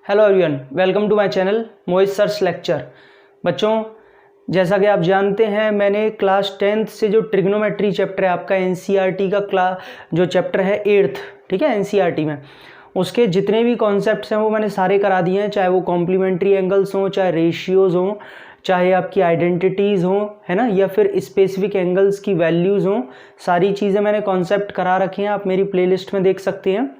Hello everyone, welcome to my channel Mohit sir's lecture. बच्चों, जैसा कि आप जानते हैं, मैंने क्लास 10th से जो ट्रिग्नोमेट्री चैप्टर है आपका एनसीईआरटी का जो चैप्टर है 8th, ठीक है, एनसीईआरटी में उसके जितने भी कॉन्सेप्ट्स हैं वो मैंने सारे करा दिए हैं, चाहे वो कॉम्प्लीमेंट्री एंगल्स हों, चाहे रेशियोज़ हों, चाहे आपकी आइडेंटिटीज़ हों, है ना, या फिर स्पेसिफिक एंगल्स की वैल्यूज़ हों। सारी चीज़ें मैंने कॉन्सेप्ट करा रखी हैं, आप मेरी प्लेलिस्ट में देख सकते हैं।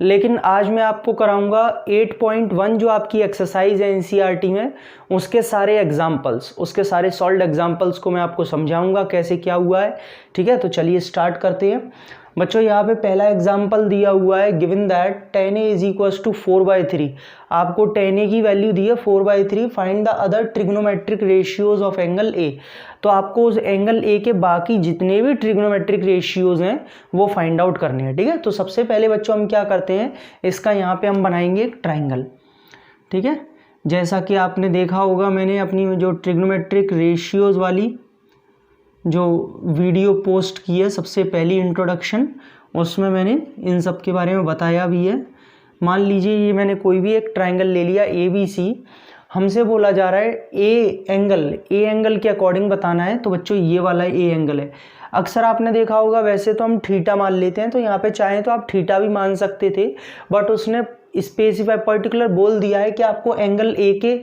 लेकिन आज मैं आपको कराऊंगा 8.1 जो आपकी एक्सरसाइज है एनसीईआरटी में, उसके सारे एग्जाम्पल्स, उसके सारे सॉल्व्ड एग्जाम्पल्स को मैं आपको समझाऊंगा कैसे क्या हुआ है। ठीक है, तो चलिए स्टार्ट करते हैं। बच्चों, यहाँ पे पहला एग्जाम्पल दिया हुआ है, given that tan a is equals to 4/3। आपको tan a की वैल्यू दी है 4/3। Find the other trigonometric ratios of angle a। तो आपको उस एंगल a के बाकी जितने भी ट्रिग्नोमेट्रिक रेशियोज हैं वो फाइंड आउट करने हैं। ठीक है, तो सबसे पहले बच्चों हम क्या करते हैं, इसका यहाँ पे हम बनाएंगे एक ट्राइंगल। ठीक है, जैसा कि आपने देखा होगा, मैंने अपनी जो ट्रिग्नोमेट्रिक रेशियोज वाली जो वीडियो पोस्ट की है, सबसे पहली इंट्रोडक्शन, उसमें मैंने इन सब के बारे में बताया भी है। मान लीजिए ये मैंने कोई भी एक ट्राइंगल ले लिया ABC, हमसे बोला जा रहा है ए एंगल के अकॉर्डिंग बताना है। तो बच्चों ये वाला ए एंगल है। अक्सर आपने देखा होगा, वैसे तो हम थीटा मान लेते हैं, तो यहाँ पे चाहें तो आप थीटा भी मान सकते थे, बट उसने स्पेसिफाई पर्टिकुलर बोल दिया है कि आपको एंगल ए के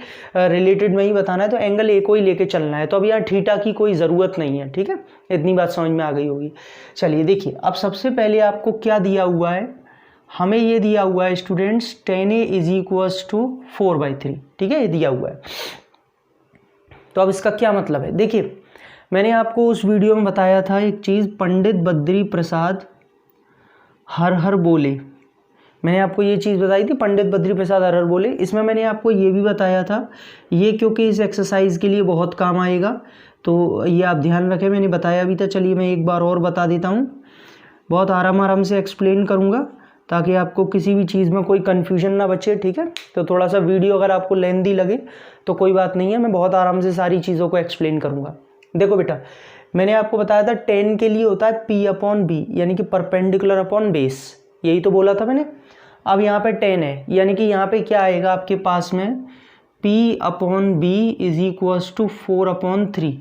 रिलेटेड में ही बताना है, तो एंगल ए को ही लेके चलना है। तो अब यहाँ थीटा की कोई ज़रूरत नहीं है। ठीक है, इतनी बात समझ में आ गई होगी। चलिए देखिए, अब सबसे पहले आपको क्या दिया हुआ है, हमें ये दिया हुआ है students tan a is equals to 4/3। ठीक है, ये दिया हुआ है। तो अब इसका क्या मतलब है, देखिए मैंने आपको उस वीडियो में बताया था एक चीज़, पंडित बद्री प्रसाद हर हर बोले। मैंने आपको ये चीज़ बताई थी, पंडित बद्री प्रसाद हर हर बोले। इसमें मैंने आपको ये भी बताया था, ये क्योंकि इस एक्सरसाइज के लिए बहुत काम आएगा, तो ये आप ध्यान रखें, मैंने बताया भी था। चलिए मैं एक बार और बता देता हूँ, बहुत आराम से एक्सप्लेन करूँगा ताकि आपको किसी भी चीज़ में कोई कन्फ्यूजन ना बचे। ठीक है, तो थोड़ा सा वीडियो अगर आपको लेंथी लगे तो कोई बात नहीं है, मैं बहुत आराम से सारी चीज़ों को एक्सप्लेन करूँगा। देखो बेटा, मैंने आपको बताया था tan के लिए होता है P/B, यानी कि परपेंडिकुलर अपॉन बेस, यही तो बोला था मैंने। अब यहाँ पे tan है, यानी कि यहाँ पे क्या आएगा आपके पास में, P/B इज इक्वल्स टू 4/3।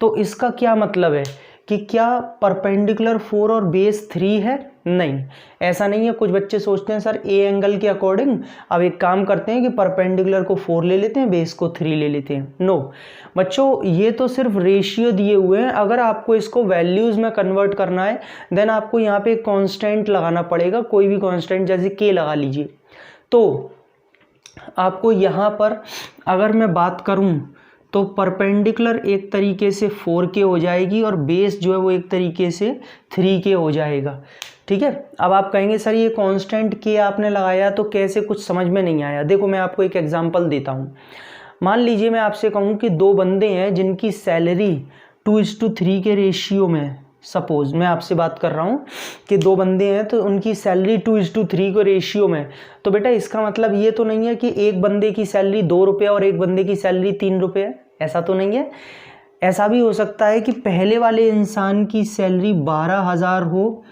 तो इसका क्या मतलब है कि क्या परपेंडिकुलर 4 और बेस 3 है? नहीं, ऐसा नहीं है। कुछ बच्चे सोचते हैं सर ए एंगल के अकॉर्डिंग, अब एक काम करते हैं कि परपेंडिकुलर को 4 ले लेते हैं, बेस को 3 ले लेते हैं। नो बच्चों, ये तो सिर्फ रेशियो दिए हुए हैं। अगर आपको इसको वैल्यूज़ में कन्वर्ट करना है, देन आपको यहाँ पे एक कांस्टेंट लगाना पड़ेगा, कोई भी कांस्टेंट, जैसे k लगा लीजिए। तो आपको यहाँ पर अगर मैं बात करूँ तो परपेंडिकुलर एक तरीके से 4k हो जाएगी और बेस जो है वो एक तरीके से 3k हो जाएगा। ठीक है, अब आप कहेंगे सर ये कांस्टेंट k आपने लगाया तो कैसे, कुछ समझ में नहीं आया। देखो मैं आपको एक एग्जांपल देता हूँ। मान लीजिए मैं आपसे कहूँ कि दो बंदे हैं जिनकी सैलरी 2:3 के रेशियो में, सपोज मैं आपसे बात कर रहा हूँ कि दो बंदे हैं तो उनकी सैलरी 2:3 के रेशियो में। तो बेटा इसका मतलब ये तो नहीं है कि एक बंदे की सैलरी 2 रुपये और एक बंदे की सैलरी 3 रुपये है, ऐसा तो नहीं है। ऐसा भी हो सकता है कि पहले वाले इंसान की सैलरी 12,000 हो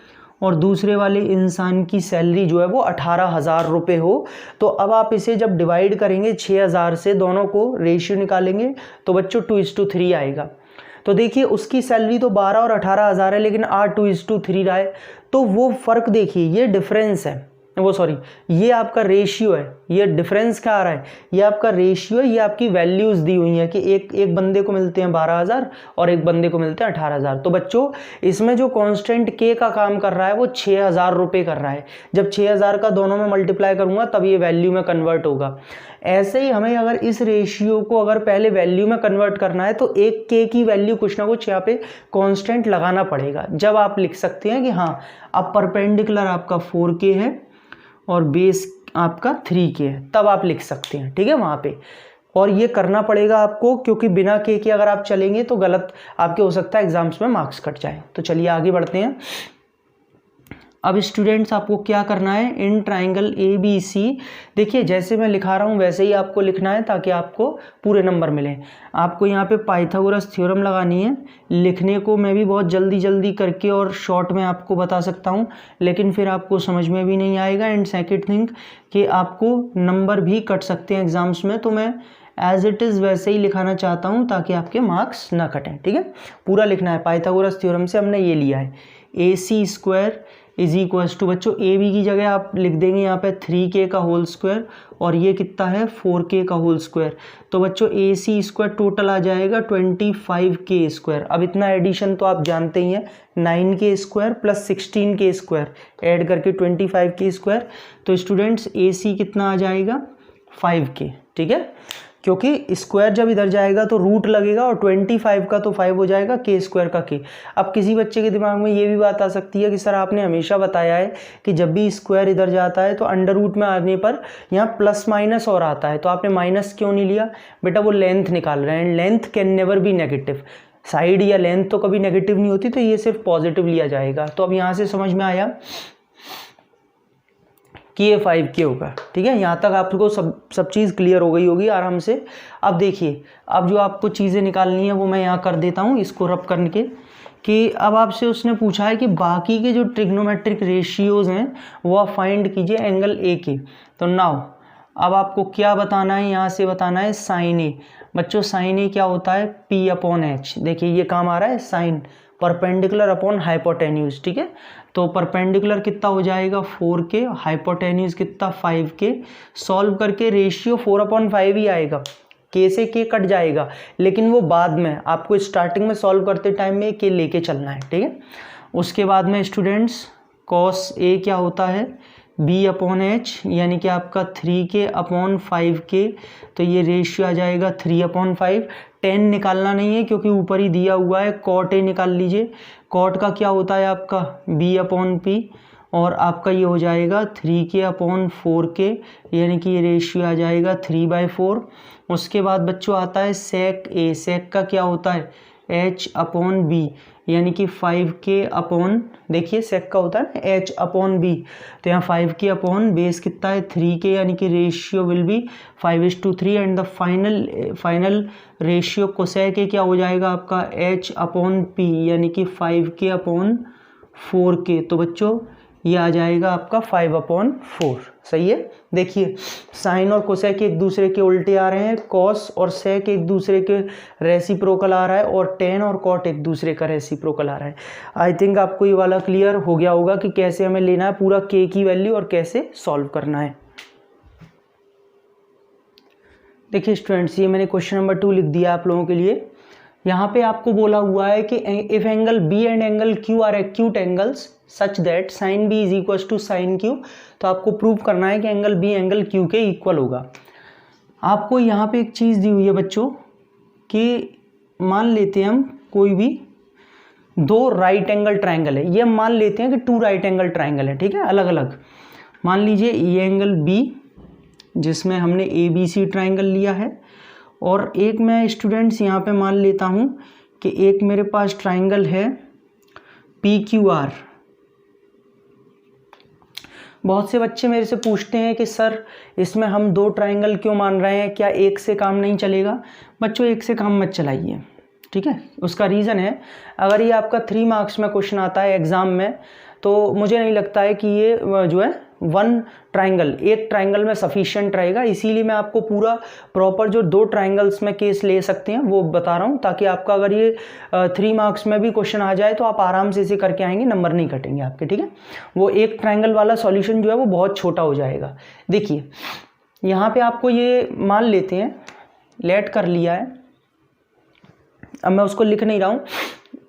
और दूसरे वाले इंसान की सैलरी जो है वो 18,000 रुपये हो। तो अब आप इसे जब डिवाइड करेंगे 6,000 से, दोनों को रेशियो निकालेंगे, तो बच्चों 2:3 आएगा। तो देखिए उसकी सैलरी तो 12 और 18,000 है, लेकिन 2:3 रहा है। तो वो फ़र्क देखिए, ये डिफरेंस है, वो सॉरी ये आपका रेशियो है। ये डिफरेंस क्या आ रहा है, ये आपका रेशियो है, ये आपकी वैल्यूज़ दी हुई है कि एक बंदे को मिलते हैं 12,000 और एक बंदे को मिलते हैं 18,000। तो बच्चों इसमें जो कांस्टेंट k का काम कर रहा है वो 6,000 रुपये कर रहा है। जब 6,000 का दोनों में मल्टीप्लाई करूँगा तब ये वैल्यू में कन्वर्ट होगा। ऐसे ही हमें अगर इस रेशियो को अगर पहले वैल्यू में कन्वर्ट करना है तो एक k की वैल्यू कुछ ना कुछ यहाँ पे कांस्टेंट लगाना पड़ेगा। जब आप लिख सकते हैं कि हाँ अब परपेंडिकुलर आपका 4k है और बेस आपका 3k है, तब आप लिख सकते हैं। ठीक है, वहाँ पे, और ये करना पड़ेगा आपको, क्योंकि बिना k के अगर आप चलेंगे तो गलत आपके हो सकता है एग्जाम्स में मार्क्स कट जाए। तो चलिए आगे बढ़ते हैं। अब स्टूडेंट्स आपको क्या करना है, इन ट्राइंगल ए बी सी, देखिए जैसे मैं लिखा रहा हूँ वैसे ही आपको लिखना है ताकि आपको पूरे नंबर मिलें। आपको यहाँ पे पाइथागोरस थ्योरम लगानी है। लिखने को मैं भी बहुत जल्दी जल्दी करके और शॉर्ट में आपको बता सकता हूँ, लेकिन फिर आपको समझ में भी नहीं आएगा। एंड सेकेंड थिंग कि आपको नंबर भी कट सकते हैं एग्जाम्स में, तो मैं एज इट इज़ वैसे ही लिखाना चाहता हूँ ताकि आपके मार्क्स ना कटें। ठीक है, पूरा लिखना है। पाइथागोरस थ्योरम से हमने ये लिया है, ए सी स्क्वायर इज इक्वल्स टू, बच्चों ए बी की जगह आप लिख देंगे यहाँ पे 3k का होल स्क्वायर, और ये कितना है 4k का होल स्क्वायर। तो बच्चों ए सी स्क्वायर टोटल आ जाएगा 25k स्क्वायर। अब इतना एडिशन तो आप जानते ही हैं, 9k square plus 16k square add करके 25k स्क्वायर। तो स्टूडेंट्स ए सी कितना आ जाएगा 5k। ठीक है, क्योंकि स्क्वायर जब इधर जाएगा तो रूट लगेगा, और 25 का तो 5 हो जाएगा, के स्क्वायर का के। अब किसी बच्चे के दिमाग में ये भी बात आ सकती है कि सर आपने हमेशा बताया है कि जब भी स्क्वायर इधर जाता है तो अंडर रूट में आने पर यहाँ प्लस माइनस और आता है, तो आपने माइनस क्यों नहीं लिया? बेटा वो लेंथ निकाल रहे हैं, and length can never be negative. Side या लेंथ तो कभी नेगेटिव नहीं होती, तो ये सिर्फ पॉजिटिव लिया जाएगा। तो अब यहाँ से समझ में आया कि ये 5k होगा। ठीक है, यहाँ तक आपको सब चीज़ क्लियर हो गई होगी आराम से। अब देखिए, अब जो आपको चीज़ें निकालनी है वो मैं यहाँ कर देता हूँ इसको रब करके, कि अब आपसे उसने पूछा है कि बाकी के जो ट्रिग्नोमेट्रिक रेशियोज़ हैं वो आप फाइंड कीजिए एंगल ए के। तो नाउ अब आपको क्या बताना है, यहाँ से बताना है साइन ए। बच्चों साइन ए क्या होता है, P अपॉन एच। देखिए ये काम आ रहा है, साइन परपेंडिकुलर अपॉन हाइपोटेन्यूज। ठीक है, तो परपेंडिकुलर कितना हो जाएगा 4k, हाइपोटेन्यूज कितना 5k। सॉल्व करके रेशियो 4/5 ही आएगा, k से k कट जाएगा, लेकिन वो बाद में, आपको स्टार्टिंग में सॉल्व करते टाइम में k लेके चलना है। ठीक है, उसके बाद में स्टूडेंट्स cos a क्या होता है b अपॉन एच, यानी कि आपका 3k अपॉन 5k। तो ये रेशियो आ जाएगा 3/5। 10 निकालना नहीं है क्योंकि ऊपर ही दिया हुआ है, cot a निकाल लीजिए। cot का क्या होता है आपका b अपॉन p, और आपका ये हो जाएगा 3k अपॉन 4k, यानी कि ये रेशियो आ जाएगा 3/4। उसके बाद बच्चों आता है sec a। sec का क्या होता है h अपॉन b, यानी कि 5k अपॉन, देखिए sec का होता है ना h अपॉन b, तो यहाँ 5k अपॉन बेस कितना है 3k, यानी कि ratio will be 5:3। And the final ratio cosec क्या हो जाएगा आपका h अपॉन p, यानी कि 5k अपॉन 4k। तो बच्चों ये आ जाएगा आपका 5/4। सही है, देखिए साइन और कोसेक एक दूसरे के उल्टे आ रहे हैं, कॉस और सेक एक दूसरे के रेसिप्रोकल आ रहा है, और टेन और कॉट एक दूसरे का रेसिप्रोकल आ रहा है। आई थिंक आपको ये वाला क्लियर हो गया होगा कि कैसे हमें लेना है पूरा के की वैल्यू और कैसे सॉल्व करना है। देखिए स्टूडेंट्स, ये मैंने क्वेश्चन नंबर 2 लिख दिया आप लोगों के लिए। यहाँ पे आपको बोला हुआ है कि if angle B and angle Q are acute angles such that sine B is equal to sine Q, तो आपको प्रूव करना है कि एंगल बी एंगल क्यू के इक्वल होगा। आपको यहाँ पे एक चीज़ दी हुई है बच्चों कि मान लेते हैं हम कोई भी दो राइट एंगल ट्राइंगल है, ये हम मान लेते हैं कि 2 राइट एंगल ट्राइंगल है। ठीक है, अलग अलग। मान लीजिए ये एंगल बी जिसमें हमने ए बी सी ट्राइंगल लिया है, और एक मैं स्टूडेंट्स यहाँ पे मान लेता हूँ कि एक मेरे पास ट्राइंगल है पी क्यू आर। बहुत से बच्चे मेरे से पूछते हैं कि सर इसमें हम 2 ट्राइंगल क्यों मान रहे हैं, क्या एक से काम नहीं चलेगा? बच्चों एक से काम मत चलाइए। ठीक है, उसका रीज़न है, अगर ये आपका 3 मार्क्स में क्वेश्चन आता है एग्ज़ाम में, तो मुझे नहीं लगता है कि ये जो है 1 ट्राइंगल एक ट्राइंगल में सफिशिएंट रहेगा। इसीलिए मैं आपको पूरा प्रॉपर जो 2 ट्राइंगल्स में केस ले सकते हैं वो बता रहा हूँ, ताकि आपका अगर ये 3 मार्क्स में भी क्वेश्चन आ जाए तो आप आराम से इसे करके आएंगे, नंबर नहीं कटेंगे आपके। ठीक है, वो एक ट्राइंगल वाला सॉल्यूशन जो है वो बहुत छोटा हो जाएगा। देखिए यहाँ पे आपको ये मान लेते हैं, लेट कर लिया है, अब मैं उसको लिख नहीं रहा हूँ,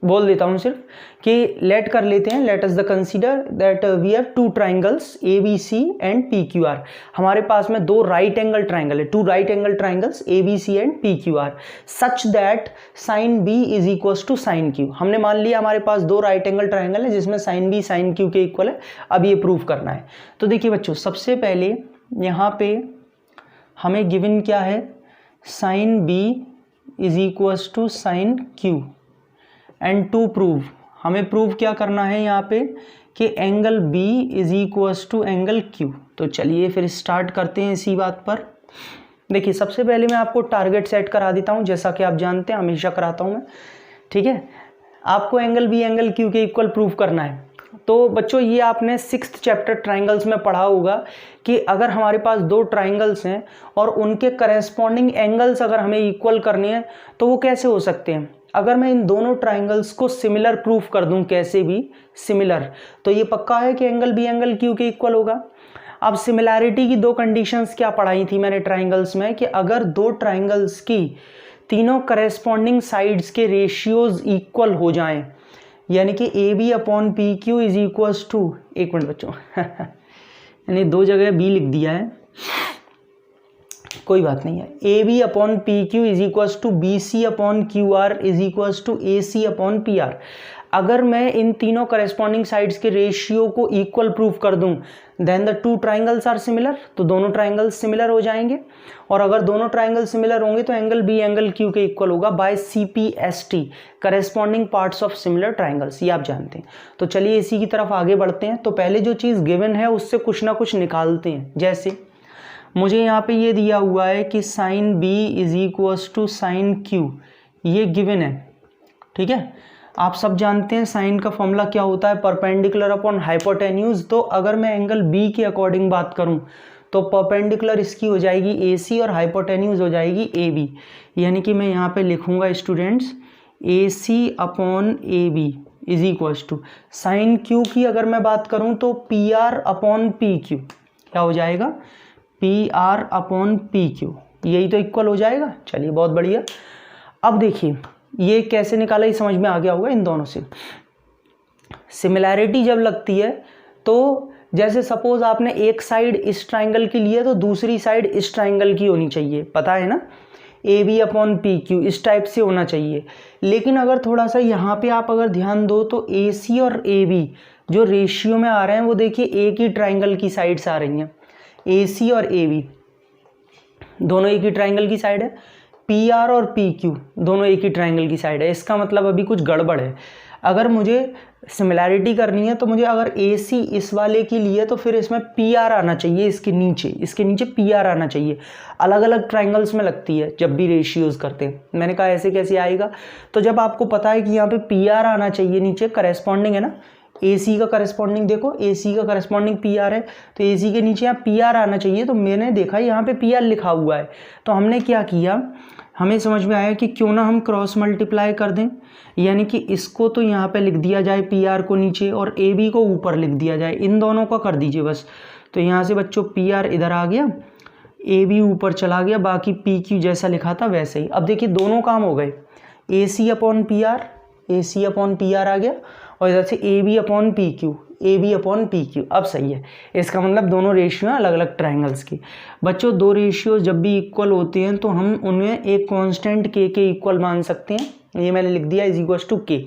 बोल देता हूँ सिर्फ कि लेट कर लेते हैं। Let us the consider that we have 2 triangles A B C and P Q R. हमारे पास में 2 राइट एंगल ट्राइंगल है, 2 right angle triangles A B C and P Q R such that sine B is equal to sine Q. हमने मान लिया हमारे पास 2 right angle triangle है जिसमें साइन बी साइन क्यू के इक्वल है। अब ये प्रूव करना है। तो देखिए बच्चों, सबसे पहले यहाँ पे हमें गिवन क्या है, sine B is equal to sine Q. And to prove, हमें प्रूव क्या करना है यहाँ पे कि angle B is equals to angle Q. तो चलिए फिर स्टार्ट करते हैं इसी बात पर। देखिए सबसे पहले मैं आपको टारगेट सेट करा देता हूँ, जैसा कि आप जानते हैं हमेशा कराता हूँ मैं, ठीक है। आपको एंगल बी एंगल क्यू के इक्वल प्रूव करना है। तो बच्चों ये आपने 6th चैप्टर ट्राइंगल्स में पढ़ा होगा कि अगर हमारे पास दो ट्राइंगल्स हैं और उनके करेस्पॉन्डिंग एंगल्स अगर हमें इक्वल करने हैं तो वो कैसे हो सकते हैं। अगर मैं इन दोनों ट्राइंगल्स को सिमिलर प्रूफ कर दूं, कैसे भी सिमिलर, तो ये पक्का है कि एंगल बी एंगल क्यू के इक्वल होगा। अब सिमिलैरिटी की दो कंडीशंस क्या पढ़ाई थी मैंने ट्राइंगल्स में, कि अगर दो ट्राइंगल्स की तीनों करेस्पॉन्डिंग साइड्स के रेशियोज इक्वल हो जाएं, यानी कि A B upon P Q is equals to, एक मिनट बच्चों यानी दो जगह बी लिख दिया है, कोई बात नहीं है। A B upon P Q is equals to B C upon Q R is equals to A C upon P R. अगर मैं इन तीनों करेस्पॉन्डिंग साइड्स के रेशियो को इक्वल प्रूफ कर दूं, then the two triangles are similar, तो दोनों ट्राइंगल्स सिमिलर हो जाएंगे। और अगर दोनों ट्राइंगल सिमिलर होंगे तो एंगल बी एंगल क्यू के इक्वल होगा by CPST, corresponding parts of similar triangles, ये आप जानते हैं। तो चलिए इसी की तरफ आगे बढ़ते हैं। तो पहले जो चीज़ गिवन है उससे कुछ ना कुछ निकालते हैं। जैसे मुझे यहाँ पे ये दिया हुआ है कि sine B is equals to sine Q, ये गिवन है, ठीक है। आप सब जानते हैं साइन का फॉर्मूला क्या होता है, परपेंडिकुलर अपॉन हाइपोटेन्यूज। तो अगर मैं एंगल बी के अकॉर्डिंग बात करूं तो परपेंडिकुलर इसकी हो जाएगी AC और हाइपोटेन्यूज हो जाएगी AB, यानी कि मैं यहाँ पे लिखूंगा students AC upon AB is equals to sine Q की अगर मैं बात करूं तो PR अपॉन PQ, क्या हो जाएगा PR अपॉन PQ, यही तो इक्वल हो जाएगा। चलिए बहुत बढ़िया। अब देखिए ये कैसे निकाला, ये समझ में आ गया होगा इन दोनों से। सिमिलैरिटी जब लगती है तो जैसे सपोज आपने एक साइड इस ट्राइंगल की ली है तो दूसरी साइड इस ट्राइंगल की होनी चाहिए, पता है ना, AB अपॉन PQ इस टाइप से होना चाहिए। लेकिन अगर थोड़ा सा यहाँ पे आप अगर ध्यान दो तो AC और AB जो रेशियो में आ रहे हैं वो देखिए एक ही ट्राइंगल की साइड्स आ रही हैं। AC और AB दोनों एक ही ट्राइंगल की साइड है, PR और PQ दोनों एक ही ट्राइंगल की साइड है। इसका मतलब अभी कुछ गड़बड़ है। अगर मुझे सिमिलैरिटी करनी है तो मुझे अगर AC इस वाले की लिए तो फिर इसमें PR आना चाहिए, इसके नीचे PR आना चाहिए। अलग अलग ट्राइंगल्स में लगती है जब भी रेशियोज करते हैं। मैंने कहा ऐसे कैसे आएगा, तो जब आपको पता है कि यहाँ पे PR आना चाहिए नीचे, करेस्पॉन्डिंग है ना, AC का करस्पॉन्डिंग देखो, AC का करस्पॉन्डिंग PR है तो AC के नीचे यहाँ PR आना चाहिए। तो मैंने देखा यहाँ पे PR लिखा हुआ है, तो हमने क्या किया, हमें समझ में आया कि क्यों ना हम क्रॉस मल्टीप्लाई कर दें, यानी कि इसको तो यहाँ पे लिख दिया जाए PR को नीचे और AB को ऊपर लिख दिया जाए, इन दोनों का कर दीजिए बस। तो यहाँ से बच्चों PR इधर आ गया, AB ऊपर चला गया, बाकी PQ जैसा लिखा था वैसे ही। अब देखिए दोनों काम हो गए, AC अपॉन PR आ गया और इधर से AB अपॉन PQ, अब सही है। इसका मतलब दोनों रेशियो हैं अलग अलग ट्राइंगल्स की। बच्चों दो रेशियो जब भी इक्वल होते हैं तो हम उन्हें एक कांस्टेंट K के इक्वल मान सकते हैं। ये मैंने लिख दिया is equals to K,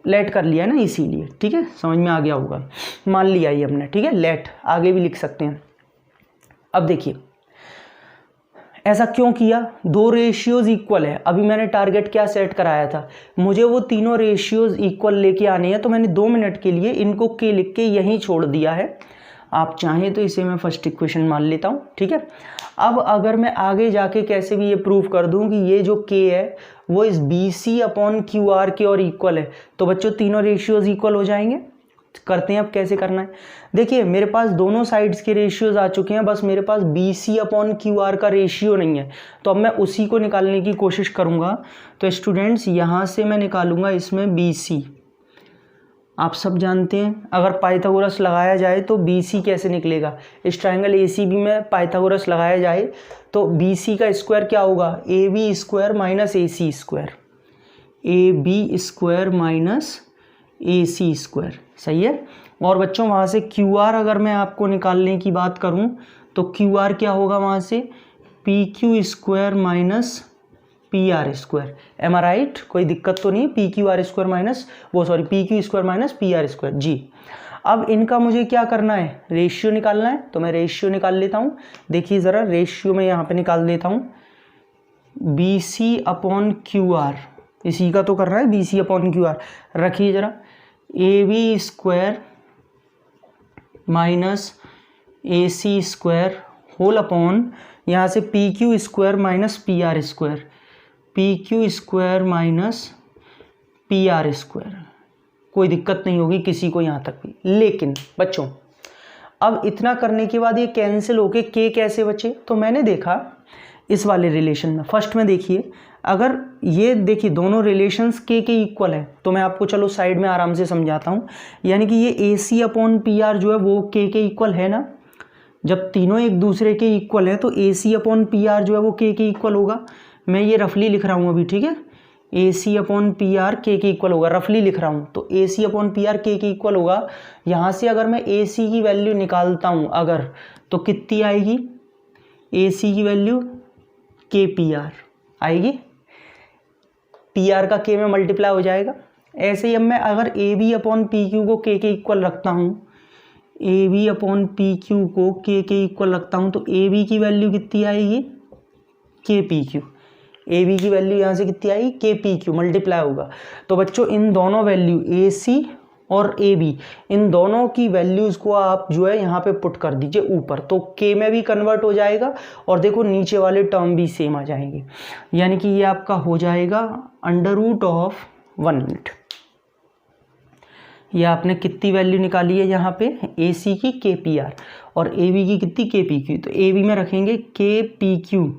let कर लिया ना इसीलिए, ठीक है, समझ में आ गया होगा, मान लिया ये हमने, ठीक है। लेट आगे भी लिख सकते हैं। अब देखिए ऐसा क्यों किया, दो रेशियोज इक्वल है। अभी मैंने टारगेट क्या सेट कराया था, मुझे वो तीनों रेशियोज इक्वल लेके आने हैं। तो मैंने 2 मिनट के लिए इनको K लिख के यहीं छोड़ दिया है। आप चाहें तो इसे मैं फर्स्ट इक्वेशन मान लेता हूँ, ठीक है। अब अगर मैं आगे जाके कैसे भी ये प्रूव कर दूं कि ये जो K है वो इस BC अपॉन QR के और इक्वल है, तो बच्चों तीनों रेशियोज इक्वल हो जाएंगे। करते हैं अब कैसे करना है। देखिए मेरे पास दोनों साइड्स के रेशियोज आ चुके हैं, बस मेरे पास BC अपॉन QR का रेशियो नहीं है, तो अब मैं उसी को निकालने की कोशिश करूंगा। तो स्टूडेंट्स यहाँ से मैं निकालूंगा इसमें BC। आप सब जानते हैं अगर पाइथागोरस लगाया जाए तो BC कैसे निकलेगा, इस ट्राइंगल ACB में पाइथागोरस लगाया जाए तो BC का स्क्वायर क्या होगा, AB square minus AC square, AB square minus AC square, सही है। और बच्चों वहाँ से QR अगर मैं आपको निकालने की बात करूँ तो QR क्या होगा वहाँ से, PQ square minus PR square, am I right, कोई दिक्कत तो नहीं, PQ square minus PR square जी। अब इनका मुझे क्या करना है, रेशियो निकालना है, तो मैं रेशियो निकाल लेता हूँ। देखिए ज़रा रेशियो में यहाँ पे निकाल देता हूँ, BC अपॉन QR, इसी का तो कर रहा है BC अपॉन QR। रखिए ज़रा, AB square minus AC square whole upon यहाँ से PQ square minus PR square, PQ square minus PR square. कोई दिक्कत नहीं होगी किसी को यहाँ तक भी। लेकिन बच्चों अब इतना करने के बाद ये कैंसिल होके K कैसे बचे, तो मैंने देखा इस वाले रिलेशन में। फर्स्ट में देखिए, अगर ये देखिए दोनों रिलेशंस K के इक्वल है, तो मैं आपको चलो साइड में आराम से समझाता हूँ। यानी कि ये AC अपॉन PR जो है वो K के इक्वल है ना। जब तीनों एक दूसरे के इक्वल है तो AC अपॉन PR जो है वो K के इक्वल होगा। मैं ये रफली लिख रहा हूँ अभी, ठीक है। AC अपॉन PR K के इक्वल होगा, रफली लिख रहा हूँ। तो AC अपॉन PR K के इक्वल होगा। यहाँ से अगर मैं AC की वैल्यू निकालता हूँ अगर, तो कितनी आएगी, AC की वैल्यू KPR आएगी, PR का K में मल्टीप्लाई हो जाएगा। ऐसे ही अब मैं अगर AB अपॉन PQ को K के इक्वल रखता हूँ, AB अपॉन PQ को K के इक्वल रखता हूँ, तो AB की वैल्यू कितनी आएगी, KPQ। AB की वैल्यू यहाँ से कितनी आई, KPQ, मल्टीप्लाई होगा। तो बच्चों इन दोनों वैल्यू AC और AB, इन दोनों की वैल्यूज़ को आप जो है यहाँ पे पुट कर दीजिए ऊपर, तो K में भी कन्वर्ट हो जाएगा और देखो नीचे वाले टर्म भी सेम आ जाएंगे। यानी कि ये आपका हो जाएगा √1 मिनट। ये आपने कितनी वैल्यू निकाली है यहाँ पे, AC की KPR और AB की कितनी, KPQ। तो AB में रखेंगे KPQ।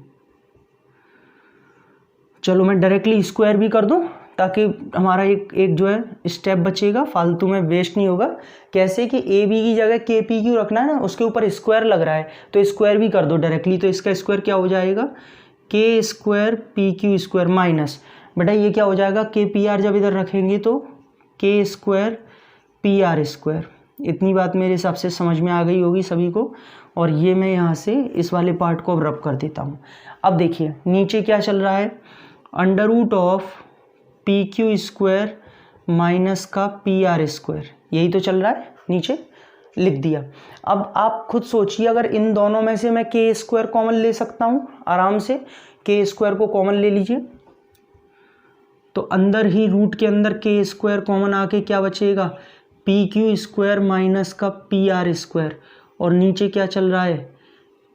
चलो मैं डायरेक्टली स्क्वायर भी कर दूं ताकि हमारा एक जो है स्टेप बचेगा, फालतू में वेस्ट नहीं होगा। कैसे कि AB की जगह KPQ रखना है ना, उसके ऊपर स्क्वायर लग रहा है तो स्क्वायर भी कर दो डायरेक्टली। तो इसका स्क्वायर क्या हो जाएगा, K square PQ square minus, बेटा ये क्या हो जाएगा, KPR जब इधर रखेंगे तो K स्क्वायर PR स्क्वायर। इतनी बात मेरे हिसाब से समझ में आ गई होगी सभी को। और ये मैं यहाँ से इस वाले पार्ट को अब रब कर देता हूँ। अब देखिए नीचे क्या चल रहा है, √ऑफ PQ स्क्वायर माइनस का PR स्क्वायर, यही तो चल रहा है, नीचे लिख दिया। अब आप खुद सोचिए, अगर इन दोनों में से मैं K स्क्वायर कॉमन ले सकता हूँ आराम से, K स्क्वायर को कॉमन ले लीजिए, तो अंदर ही रूट के अंदर K स्क्वायर कॉमन आके क्या बचेगा, PQ स्क्वायर माइनस का PR स्क्वायर। और नीचे क्या चल रहा है,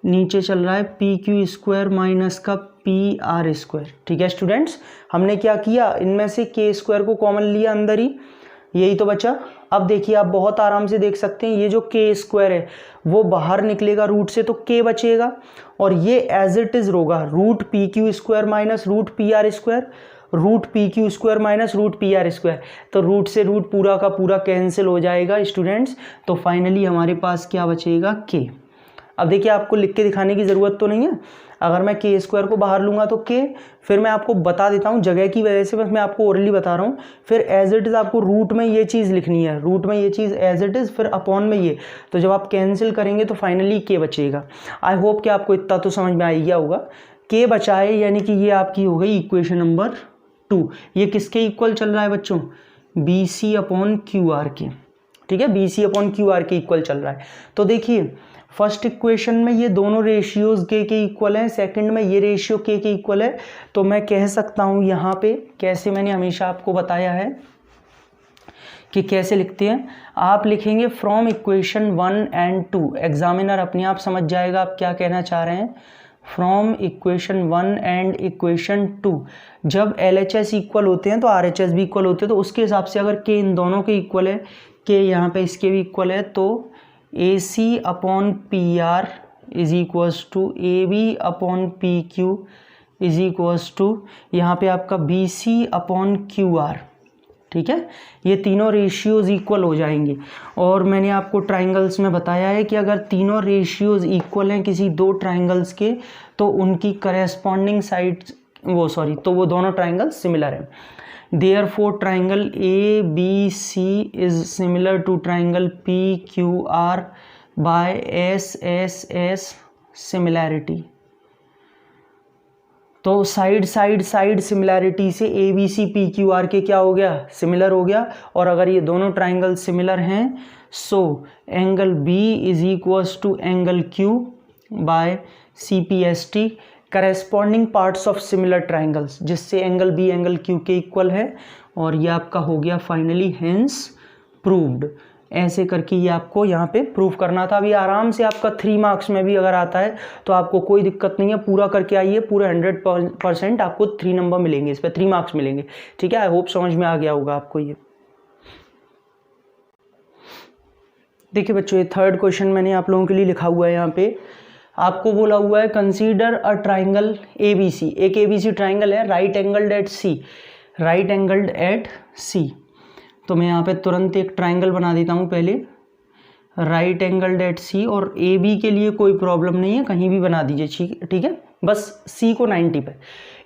नीचे चल रहा है PQ स्क्वायर माइनस का PR स्क्वायर। ठीक है स्टूडेंट्स, हमने क्या किया, इनमें से K स्क्वायर को कॉमन लिया अंदर ही, यही तो बचा। अब देखिए आप बहुत आराम से देख सकते हैं, ये जो K स्क्वायर है वो बाहर निकलेगा रूट से तो K बचेगा, और ये एज इट इज होगा root PQ square minus root PR square, root PQ square minus root PR square. तो रूट से रूट पूरा का पूरा कैंसिल हो जाएगा स्टूडेंट्स। तो फाइनली हमारे पास क्या बचेगा, K। अब देखिए आपको लिख के दिखाने की ज़रूरत तो नहीं है, अगर मैं K स्क्वायर को बाहर लूँगा तो K, फिर मैं आपको बता देता हूँ जगह की वजह से, बस मैं आपको ओरली बता रहा हूँ। फिर एज इट इज़ आपको रूट में ये चीज़ लिखनी है, रूट में ये चीज़ एज इट इज़, फिर अपॉन में ये। तो जब आप कैंसिल करेंगे तो फाइनली K बचेगा। आई होप कि आपको इतना तो समझ में आ गया होगा। K बचा है, यानी कि ये आपकी हो गई इक्वेशन नंबर 2। ये किसके इक्वल चल रहा है बच्चों, BC अपॉन QR के। ठीक है, BC अपॉन QR के इक्वल चल रहा है। तो देखिए फर्स्ट इक्वेशन में ये दोनों रेशियोज K के इक्वल हैं, सेकंड में ये रेशियो K के इक्वल है। तो मैं कह सकता हूँ यहाँ पे कैसे, मैंने हमेशा आपको बताया है कि कैसे लिखते हैं। आप लिखेंगे फ्रॉम इक्वेशन 1 एंड 2, एग्जामिनर अपने आप समझ जाएगा आप क्या कहना चाह रहे हैं। फ्रॉम इक्वेशन 1 एंड इक्वेशन 2, जब LHS इक्वल होते हैं तो RHS भी इक्वल होते हैं, तो उसके हिसाब से अगर K इन दोनों के इक्वल है, K यहाँ पे इसके भी इक्वल है, तो AC upon PR is equals to AB upon PQ is equals to यहाँ पे आपका BC अपॉन QR। ठीक है, ये तीनों रेशियोज इक्वल हो जाएंगे। और मैंने आपको ट्राइंगल्स में बताया है कि अगर तीनों रेशियोज इक्वल हैं किसी दो ट्राइंगल्स के, तो उनकी करेस्पॉन्डिंग साइड्स तो वो दोनों ट्राइंगल्स सिमिलर हैं। Therefore, triangle ABC is similar to triangle PQR by SSS similarity। तो साइड सिमिलैरिटी से ABC PQR के क्या हो गया, सिमिलर हो गया। और अगर ये दोनों ट्राइंगल सिमिलर हैं, so angle B is equals to angle Q by CPST, corresponding parts of similar triangles, जिससे एंगल B एंगल Q के इक्वल है। और ये आपका हो गया फाइनली हेंस प्रूव्ड, ऐसे करके ये आपको यहाँ पे प्रूफ करना था। अभी आराम से आपका 3 मार्क्स में भी अगर आता है तो आपको कोई दिक्कत नहीं है, पूरा करके आइए, पूरा 100% आपको 3 नंबर मिलेंगे, इस पर 3 मार्क्स मिलेंगे। ठीक है, आई होप समझ में आ गया होगा आपको ये। देखिए बच्चों, ये थर्ड क्वेश्चन मैंने आप लोगों के लिए लिखा हुआ है। यहाँ पे आपको बोला हुआ है कंसीडर अ ट्राइंगल ABC। एक ABC ट्राइंगल है, right angled eight C, right angled eight C। तो मैं यहाँ पे तुरंत एक ट्राइंगल बना देता हूँ पहले, राइट एंगल्ड एट C। और AB के लिए कोई प्रॉब्लम नहीं है, कहीं भी बना दीजिए, ठीक है, बस C को 90 पे।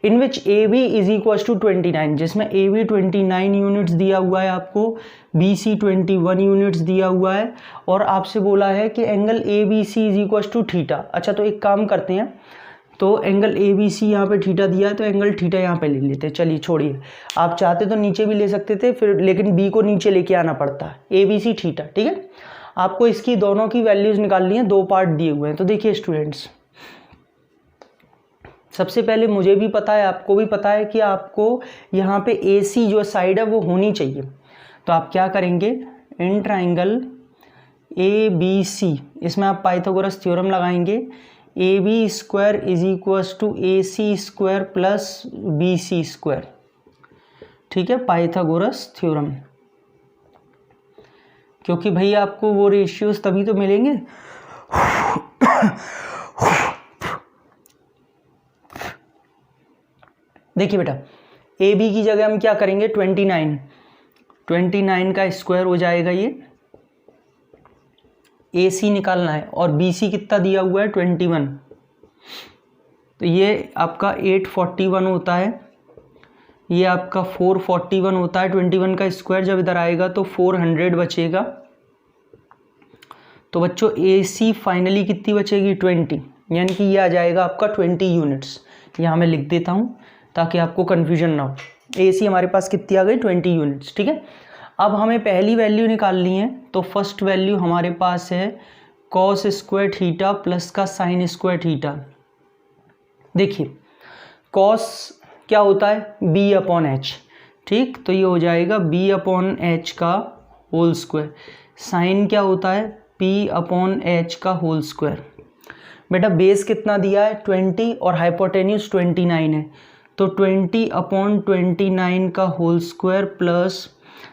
इन विच AB इज इक्वल टू 29, जिसमें AB 29 यूनिट्स दिया हुआ है आपको, BC 21 यूनिट्स दिया हुआ है, और आपसे बोला है कि angle ABC is equal to theta. अच्छा, तो एक काम करते हैं, तो एंगल ABC यहाँ पे थीटा दिया है, तो एंगल थीटा यहाँ पे ले लेते हैं। चलिए छोड़िए, आप चाहते तो नीचे भी ले सकते थे फिर, लेकिन B को नीचे लेके आना पड़ता है, ABC थीटा। ठीक है, आपको इसकी दोनों की वैल्यूज़ निकालनी है, 2 पार्ट दिए हुए हैं। तो देखिए स्टूडेंट्स, सबसे पहले मुझे भी पता है, आपको भी पता है कि आपको यहाँ पे AC जो साइड है वो होनी चाहिए। तो आप क्या करेंगे, इन ट्राइंगल ABC, इसमें आप पाइथागोरस थ्योरम लगाएंगे, AB square is equals to AC square plus BC square. ठीक है, पाइथागोरस थ्योरम, क्योंकि भाई आपको वो रेशियोज तभी तो मिलेंगे। देखिए बेटा, AB की जगह हम क्या करेंगे, 29 का स्क्वायर हो जाएगा ये, AC निकालना है, और BC कितना दिया हुआ है, 21, तो ये आपका 841 होता है, ये आपका 441 होता है। 21 का स्क्वायर जब इधर आएगा तो 400 बचेगा। तो बच्चों AC फाइनली कितनी बचेगी, 20, यानी कि ये आ जाएगा आपका 20 यूनिट्स। यहाँ मैं लिख देता हूँ ताकि आपको कन्फ्यूजन ना हो। AC हमारे पास कितनी आ गई, 20 यूनिट्स। ठीक है, अब हमें पहली वैल्यू निकालनी है, तो फर्स्ट वैल्यू हमारे पास है कॉस स्क्वायर थीटा प्लस का साइन स्क्वायर थीटा। देखिए कॉस क्या होता है, B/H। ठीक, तो ये हो जाएगा B/H का होल स्क्वायर। साइन क्या होता है, P/H का होल स्क्वायर। बेटा बेस कितना दिया है, 20, और हाइपोटेन्यूज 29 है, तो 20/29 का होल स्क्वायर प्लस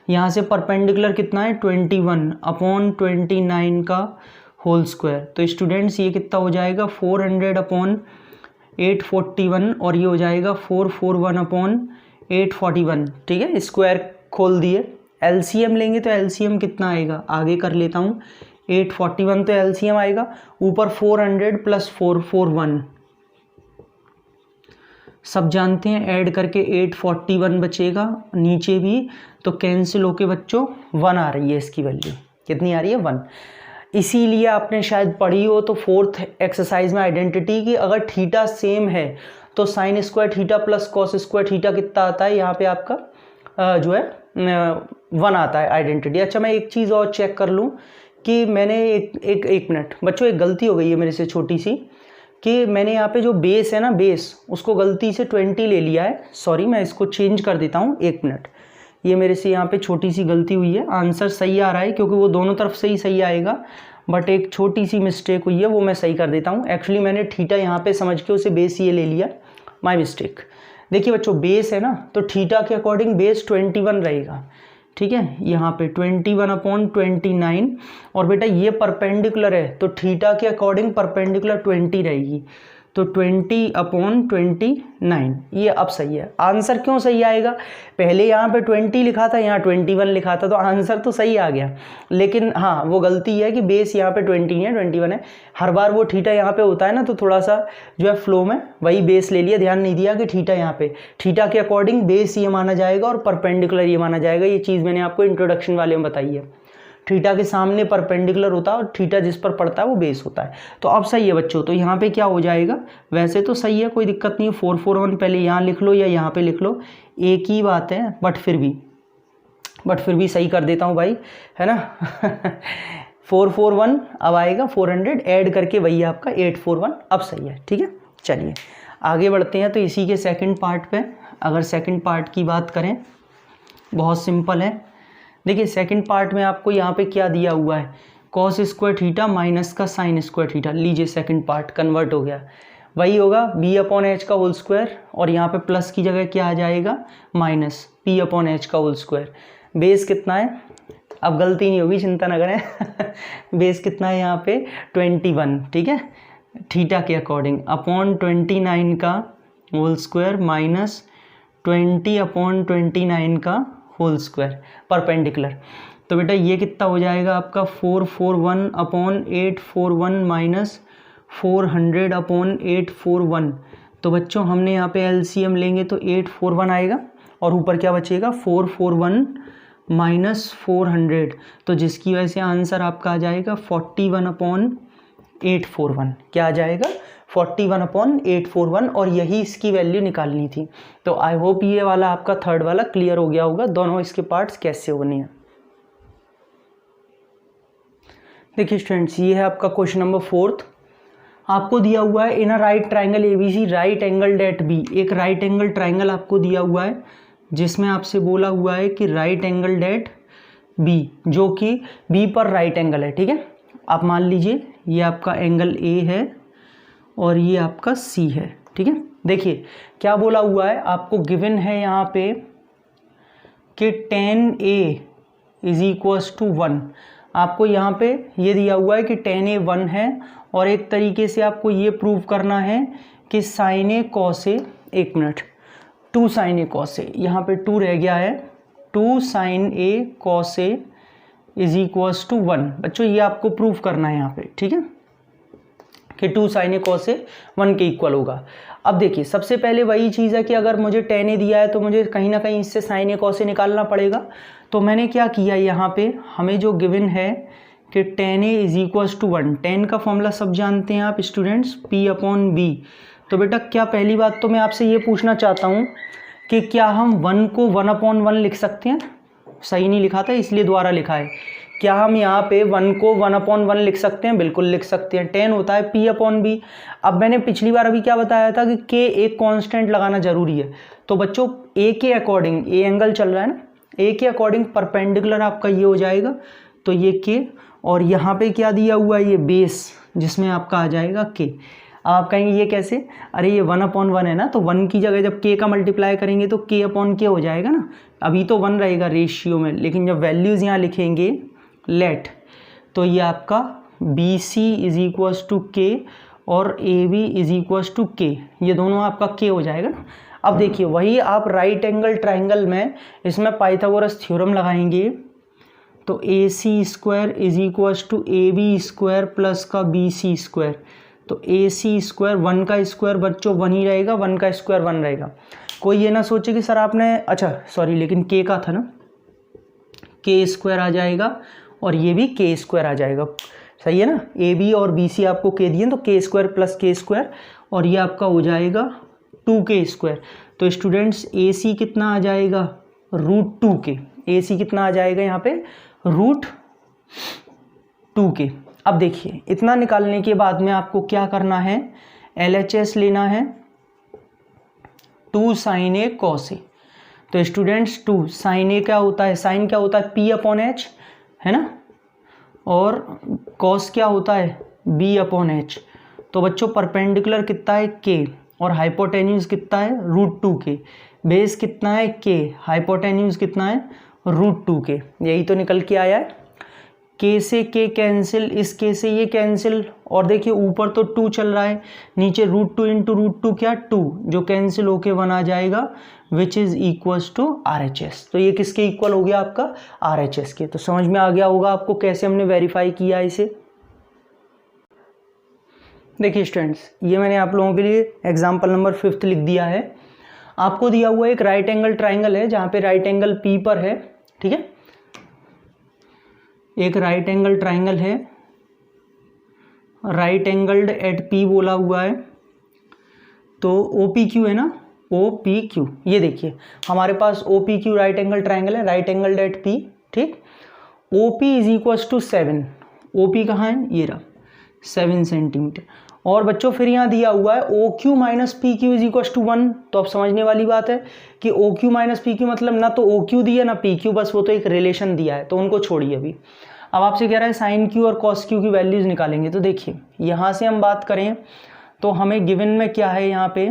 यहाँ से परपेंडिकुलर कितना है, 21/29 का होल स्क्वायर। तो स्टूडेंट्स ये कितना हो जाएगा, 400/841, और ये हो जाएगा 441/841। ठीक है, स्क्वायर खोल दिए। LCM लेंगे तो LCM कितना आएगा, आगे कर लेता हूँ, 841 तो LCM आएगा, ऊपर 400 प्लस 441, सब जानते हैं, ऐड करके 841 बचेगा, नीचे भी तो कैंसिल होके बच्चों 1 आ रही है, इसकी वैल्यू कितनी आ रही है, 1। इसीलिए आपने शायद पढ़ी हो तो 4th एक्सरसाइज में आइडेंटिटी की, अगर थीटा सेम है तो sine square theta plus cos square theta कितना आता है, यहाँ पे आपका जो है 1 आता है आइडेंटिटी। अच्छा, मैं एक चीज़ और चेक कर लूँ कि मैंने एक मिनट बच्चों, एक गलती हो गई है मेरे से छोटी सी, कि मैंने यहाँ पे जो बेस है ना, बेस उसको गलती से 20 ले लिया है। सॉरी, मैं इसको चेंज कर देता हूँ, 1 मिनट, ये मेरे से यहाँ पे छोटी सी गलती हुई है। आंसर सही आ रहा है क्योंकि वो दोनों तरफ से ही सही आएगा, बट एक छोटी सी मिस्टेक हुई है, वो मैं सही कर देता हूँ। एक्चुअली मैंने थीटा यहाँ पे समझ के उसे बेस ये ले लिया, माय मिस्टेक। देखिए बच्चों, बेस है ना, तो थीटा के अकॉर्डिंग बेस 21 रहेगा। ठीक है, यहाँ पे 21/29, और बेटा ये परपेंडिकुलर है तो थीटा के अकॉर्डिंग परपेंडिकुलर 20 रहेगी, तो 20/29, ये अब सही है। आंसर क्यों सही आएगा, पहले यहाँ पे 20 लिखा था, यहाँ 21 लिखा था, तो आंसर तो सही आ गया, लेकिन हाँ वो गलती है कि बेस यहाँ पे 20 है, 21 है। हर बार वो थीटा यहाँ पे होता है ना, तो थोड़ा सा जो है फ्लो में वही बेस ले लिया, ध्यान नहीं दिया कि थीटा यहाँ पे, थीटा के अकॉर्डिंग बेस ये माना जाएगा और परपेंडिकुलर ये माना जाएगा। ये चीज़ मैंने आपको इंट्रोडक्शन वाले में बताई है, थीटा के सामने परपेंडिकुलर होता है और थीटा जिस पर पड़ता है वो बेस होता है। तो अब सही है बच्चों, तो यहाँ पे क्या हो जाएगा, वैसे तो सही है, कोई दिक्कत नहीं है, 441 पहले यहाँ लिख लो या यहाँ पे लिख लो, एक ही बात है, बट फिर भी सही कर देता हूँ भाई, है ना। 441 अब आएगा, 400 ऐड करके वही आपका 841, अब सही है। ठीक है, चलिए आगे बढ़ते हैं। तो इसी के सेकंड पार्ट पे, अगर सेकंड पार्ट की बात करें, बहुत सिंपल है। देखिए सेकंड पार्ट में आपको यहाँ पे क्या दिया हुआ है, कॉस स्क्वायर थीटा माइनस का साइन स्क्वायर थीटा। लीजिए सेकंड पार्ट कन्वर्ट हो गया, वही होगा बी अपॉन एच का होल स्क्वायर, और यहाँ पे प्लस की जगह क्या आ जाएगा, माइनस पी अपॉन एच का होल स्क्वायर। बेस कितना है, अब गलती नहीं होगी, चिंता न करें बेस कितना है यहाँ पे 21, ठीक है, थीटा के अकॉर्डिंग, अपॉन 29 का होल स्क्वायर माइनस 20 अपॉन 29 का होल स्क्वायर परपेंडिकुलर। तो बेटा ये कितना हो जाएगा आपका 441 अपॉन 841 माइनस 400 अपॉन 841। तो बच्चों हमने यहाँ पे एलसीएम लेंगे तो 841 आएगा, और ऊपर क्या बचेगा 441 माइनस 400, तो जिसकी वजह से आंसर आपका आ जाएगा 41 अपॉन 841। क्या आ जाएगा 41 अपॉन 841, और यही इसकी वैल्यू निकालनी थी। तो आई होप ये वाला आपका थर्ड वाला क्लियर हो गया होगा, दोनों इसके पार्ट्स कैसे होने हैं। देखिए स्टूडेंट्स, ये है आपका क्वेश्चन नंबर 4। आपको दिया हुआ है in a right triangle ABC right angle at B. एक राइट एंगल ट्राइंगल आपको दिया हुआ है जिसमें आपसे बोला हुआ है कि राइट एंगल एट बी, जो कि बी पर राइट एंगल है, ठीक है। आप मान लीजिए ये आपका एंगल ए है और ये आपका सी है, ठीक है। देखिए क्या बोला हुआ है, आपको गिवन है यहाँ पे कि tan A is equals to 1। आपको यहाँ पे ये दिया हुआ है कि tan A 1 है, और एक तरीके से आपको ये प्रूव करना है कि sin A cos A, एक minute, 2 sin A cos A, यहाँ पे 2 रह गया है, 2 sin A cos A is equals to 1। बच्चों ये आपको प्रूव करना है यहाँ पे, ठीक है, कि 2 sin A cos A 1 के इक्वल होगा। अब देखिए सबसे पहले वही चीज़ है कि अगर मुझे tan A दिया है तो मुझे कहीं ना कहीं इससे sin A cos A निकालना पड़ेगा। तो मैंने क्या किया, यहाँ पे हमें जो गिवन है कि tan A is equals to 1, tan का फॉर्मूला सब जानते हैं आप स्टूडेंट्स, P अपॉन B। तो बेटा क्या पहली बात तो मैं आपसे ये पूछना चाहता हूँ कि क्या हम 1 को 1 अपॉन 1 लिख सकते हैं? सही नहीं लिखा था इसलिए दोबारा लिखा है। क्या हम यहाँ पे 1 को 1 अपॉन 1 लिख सकते हैं? बिल्कुल लिख सकते हैं। tan होता है P अपॉन B। अब मैंने पिछली बार अभी क्या बताया था कि K एक कांस्टेंट लगाना जरूरी है। तो बच्चों A के अकॉर्डिंग, A एंगल चल रहा है ना, A के अकॉर्डिंग परपेंडिकुलर आपका ये हो जाएगा, तो ये K, और यहाँ पे क्या दिया हुआ है, ये बेस, जिसमें आपका आ जाएगा K। आप कहेंगे ये कैसे, अरे ये 1 अपॉन 1 है ना, तो 1 की जगह जब K का मल्टीप्लाई करेंगे तो K अपॉन K हो जाएगा ना। अभी तो 1 रहेगा रेशियो में, लेकिन जब वैल्यूज़ यहाँ लिखेंगे लेट, तो ये आपका BC is equals to K और AB is equals to K, ये दोनों आपका K हो जाएगा ना। अब देखिए वही आप राइट एंगल ट्राइंगल में इसमें पाइथागोरस थ्योरम लगाएंगे, तो AC square is equals to AB square plus का BC स्क्वायर। तो AC स्क्वायर, 1 का स्क्वायर बच्चों 1 ही रहेगा, 1 का स्क्वायर 1 रहेगा। कोई ये ना सोचे कि सर आपने, अच्छा सॉरी, लेकिन K का था ना, K स्क्वायर आ जाएगा और ये भी K स्क्वायर आ जाएगा, सही है ना। AB और BC आपको K दिए तो K square plus K square, और ये आपका हो जाएगा 2K स्क्वायर। तो स्टूडेंट्स AC कितना आ जाएगा, √2K। AC कितना आ जाएगा यहाँ पे, √2K। अब देखिए इतना निकालने के बाद में आपको क्या करना है, LHS लेना है, 2 sin A cos A। तो स्टूडेंट्स 2 sin A क्या होता है, साइन क्या होता है P अपॉन H, है ना, और cos क्या होता है B अपॉन H। तो बच्चों परपेंडिकुलर कितना है K, और हाइपोटेन्यूज कितना है √2K। बेस कितना है K, हाइपोटेन्यूज कितना है √2K। यही तो निकल के आया है। K से K कैंसिल, इस K से ये कैंसिल, और देखिए ऊपर तो 2 चल रहा है, नीचे √2 इंटू √2 क्या 2, जो कैंसिल होके 1 आ जाएगा, which is equals to RHS। तो ये किसके इक्वल हो गया आपका, RHS के। तो समझ में आ गया होगा आपको कैसे हमने वेरीफाई किया इसे। देखिए स्टूडेंट्स, ये मैंने आप लोगों के लिए एग्जाम्पल नंबर 5 लिख दिया है। आपको दिया हुआ एक राइट एंगल ट्राइंगल है जहाँ पे राइट एंगल P पर है, ठीक है, एक राइट एंगल ट्राइंगल है, राइट एंगल्ड एट P बोला हुआ है। तो OPQ है ना, OPQ, ये देखिए हमारे पास OPQ राइट एंगल ट्राइंगल है, राइट एंगल्ड एट P, ठीक। OP is equals to 7, OP कहाँ है, ये रहा 7 सेंटीमीटर, और बच्चों फिर यहाँ दिया हुआ है O Q minus P Q is equal to 1। तो अब समझने वाली बात है कि O Q minus P Q मतलब ना तो ओ क्यू दिया ना पी क्यू, बस वो तो एक रिलेशन दिया है, तो उनको छोड़िए अभी। अब आपसे कह रहा है साइन क्यू और कॉस क्यू की वैल्यूज़ निकालेंगे। तो देखिए यहाँ से हम बात करें तो हमें गिवन में क्या है, यहाँ पे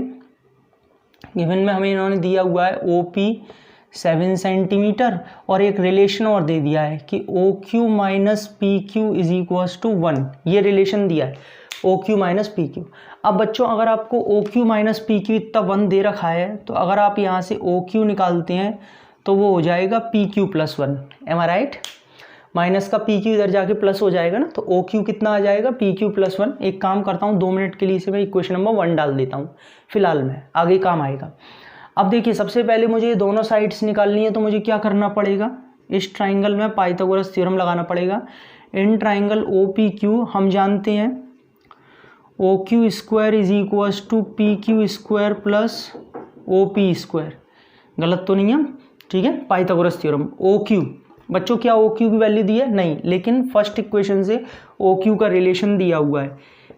गिवन में हमें इन्होंने दिया हुआ है ओ पी 7 सेंटीमीटर और एक रिलेशन और दे दिया है कि O Q minus P Q is equal to 1, ये रिलेशन दिया है O Q minus P Q. अब बच्चों अगर आपको O Q minus P Q इतना 1 दे रखा है तो अगर आप यहाँ से ओ क्यू निकालते हैं तो वो हो जाएगा P Q plus 1। M I right? Minus का पी क्यू इधर जाके प्लस हो जाएगा ना, तो ओ क्यू कितना आ जाएगा पी क्यू प्लस 1। एक काम करता हूँ 2 मिनट के लिए इसे मैं इक्वेशन नंबर 1 डाल देता हूँ फिलहाल में, आगे काम आएगा। अब देखिए सबसे पहले मुझे ये दोनों साइड्स निकालनी है, तो मुझे क्या करना पड़ेगा, इस ट्राइंगल में पाइथागोरस थ्योरम लगाना पड़ेगा। In triangle O P Q हम जानते हैं O Q square is equal to P Q square plus O P square, गलत तो नहीं है, ठीक है। पाइथागोरस थ्योरम ओ क्यू, बच्चों क्या ओ क्यू की वैल्यू दी है नहीं, लेकिन फर्स्ट इक्वेशन से ओ क्यू का रिलेशन दिया हुआ है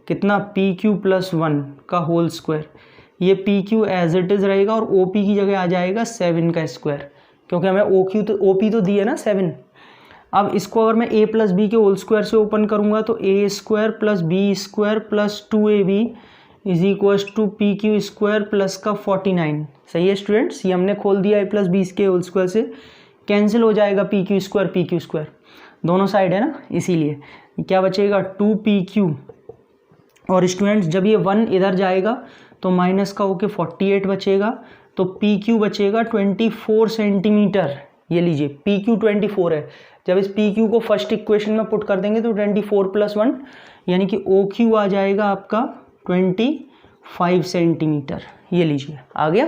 कितना, पी क्यू प्लस 1 का होल स्क्वायर। ये P Q as it is रहेगा और ओ पी की जगह आ जाएगा 7 का स्क्वायर, क्योंकि हमें ओ क्यू तो ओ पी तो दी है ना 7। अब इसको अगर मैं a प्लस बी के होल स्क्वायर से ओपन करूँगा तो A square plus B square plus 2ab is equal to P Q square plus का 49। सही है स्टूडेंट्स, ये हमने खोल दिया a प्लस बी के होल स्क्वायर से, कैंसिल हो जाएगा पी क्यू स्क्वायर दोनों साइड है ना, इसीलिए क्या बचेगा 2pq। और स्टूडेंट्स जब ये 1 इधर जाएगा तो माइनस का होके 48 बचेगा, तो पी क्यू बचेगा 24 सेंटीमीटर। ये लीजिए पी क्यू 24 है, जब इस पी क्यू को फर्स्ट इक्वेशन में पुट कर देंगे तो 24 प्लस 1 यानी कि ओ क्यू आ जाएगा आपका 25 सेंटीमीटर। ये लीजिए आ गया,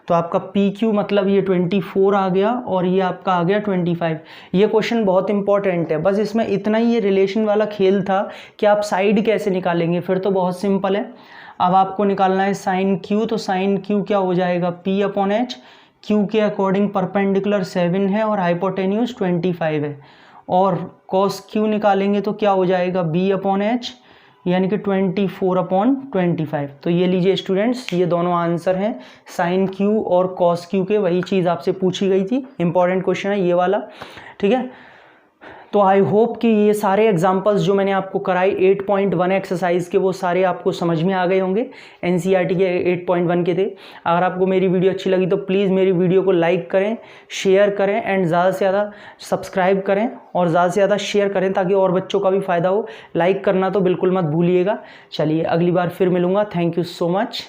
तो आपका पी क्यू मतलब ये 24 आ गया और ये आपका आ गया 25। ये क्वेश्चन बहुत इंपॉर्टेंट है, बस इसमें इतना ही ये रिलेशन वाला खेल था कि आप साइड कैसे निकालेंगे, फिर तो बहुत सिंपल है। अब आपको निकालना है साइन क्यू, तो साइन क्यू क्या हो जाएगा पी अपॉन एच, क्यू के अकॉर्डिंग परपेंडिकुलर 7 है और हाइपोटेन्यूज 25 है। और कॉस क्यू निकालेंगे तो क्या हो जाएगा बी अपॉन एच यानी कि 24 अपॉन 25। तो ये लीजिए स्टूडेंट्स, ये दोनों आंसर हैं साइन क्यू और कॉस क्यू के, वही चीज़ आपसे पूछी गई थी, इंपॉर्टेंट क्वेश्चन है ये वाला, ठीक है। तो आई होप कि ये सारे एग्जांपल्स जो मैंने आपको कराई 8.1 एक्सरसाइज के वो सारे आपको समझ में आ गए होंगे, एनसीईआरटी के 8.1 के थे। अगर आपको मेरी वीडियो अच्छी लगी तो प्लीज़ मेरी वीडियो को लाइक करें, शेयर करें एंड ज़्यादा से ज़्यादा सब्सक्राइब करें और ज़्यादा से ज़्यादा शेयर करें ताकि और बच्चों का भी फ़ायदा हो। लाइक करना तो बिल्कुल मत भूलिएगा। चलिए अगली बार फिर मिलूँगा, थैंक यू सो मच।